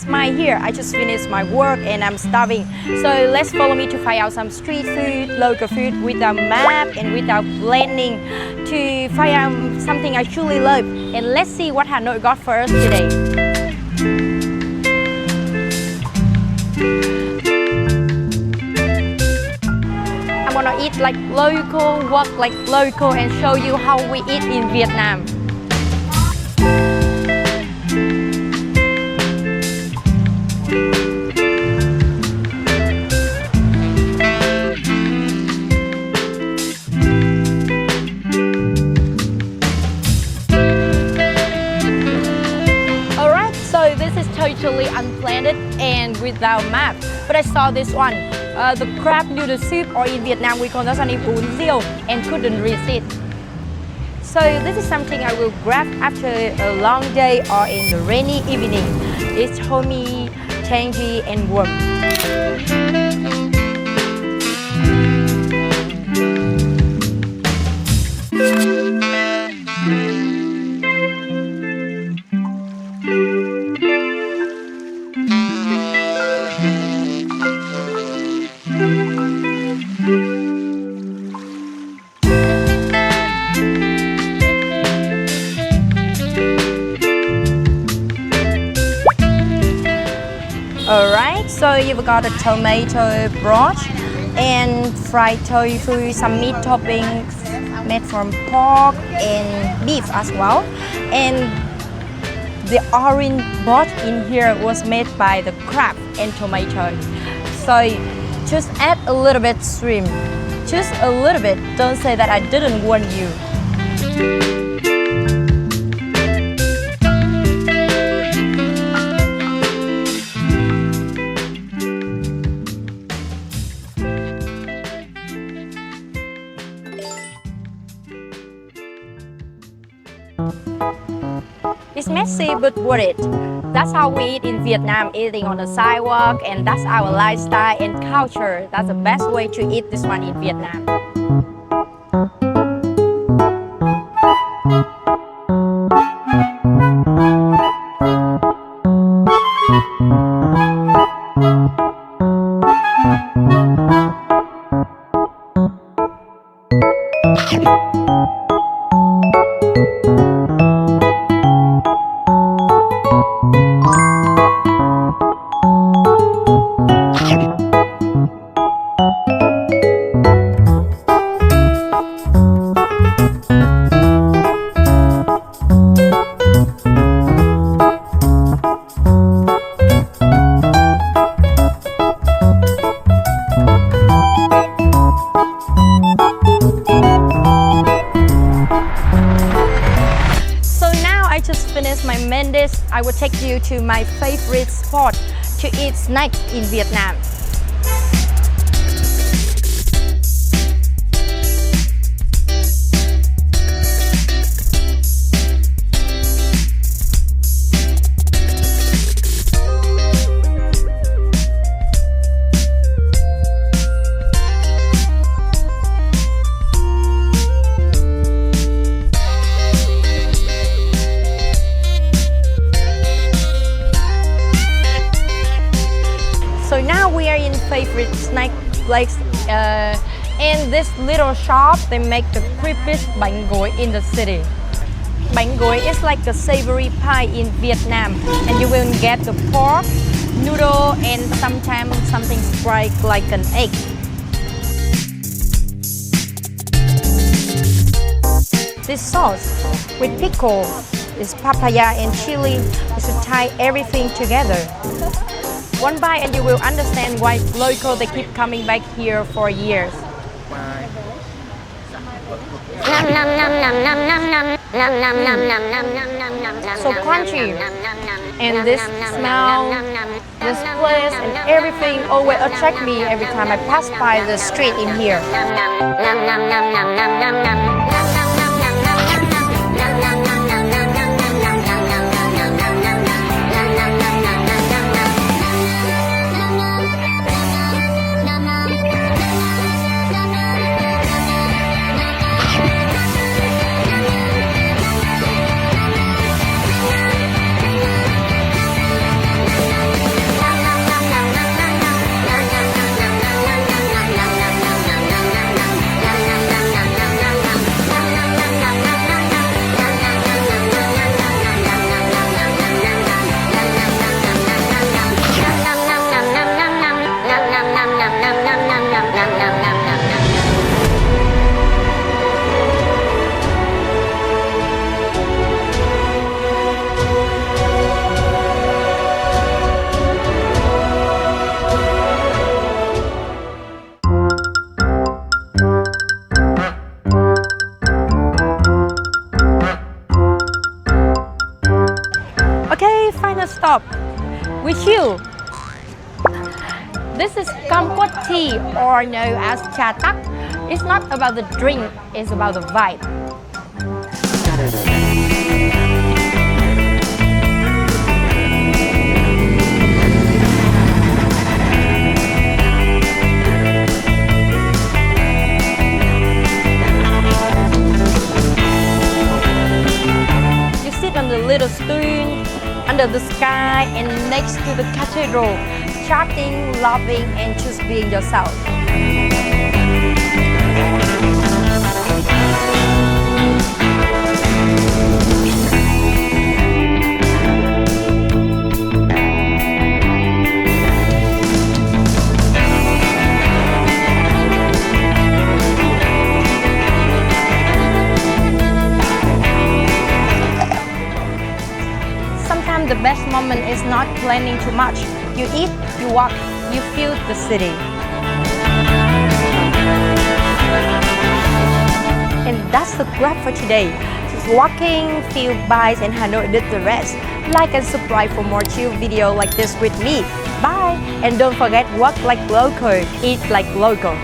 finished I just finished my work and I'm starving. So let's follow me to find out some street food, local food without map and without planning to find out something I truly love. And let's see what Hanoi got for us today. I'm gonna eat like local, walk like local and show you how we eat in Vietnam. Totally unplanned and without map, but I saw this one, the crab noodle soup, or in Vietnam we call this one Bún Riêu, and couldn't resist. So this is something I will grab after a long day or in the rainy evening. It's homey, tangy and warm. Alright, so you've got a tomato broth and fried tofu, some meat toppings made from pork and beef as well. And the orange broth in here was made by the crab and tomato. So just add a little bit shrimp, just a little bit. Don't say that I didn't warn you. It's messy but worth it. That's how we eat in Vietnam, eating on the sidewalk, and that's our lifestyle and culture. That's the best way to eat this one in Vietnam. My main dish, I will take you to my favorite spot to eat snacks in Vietnam. So now we are in favorite snack place. In this little shop, they make the crispiest Bánh Gối in the city. Bánh Gối is like a savory pie in Vietnam, and you will get the pork, noodle, and sometimes something fried like an egg. This sauce with pickle is papaya and chili. You should tie everything together. One bite and you will understand why local they keep coming back here for years. So crunchy. And this smell, this place and everything always attract me every time I pass by the street in here. stop with you. This is Kumquat Tea, or known as Cha Tak. It's not about the drink, it's about the vibe. You sit on the little stool under the sky and next to the cathedral, chatting, laughing, and just being yourself. Sometimes the best moment is not planning too much. You eat, you walk, you feel the city. And that's the grab for today. Just walking, few bites, and Hanoi did the rest. Like and subscribe for more chill video like this with me. Bye! And don't forget, walk like local, eat like local.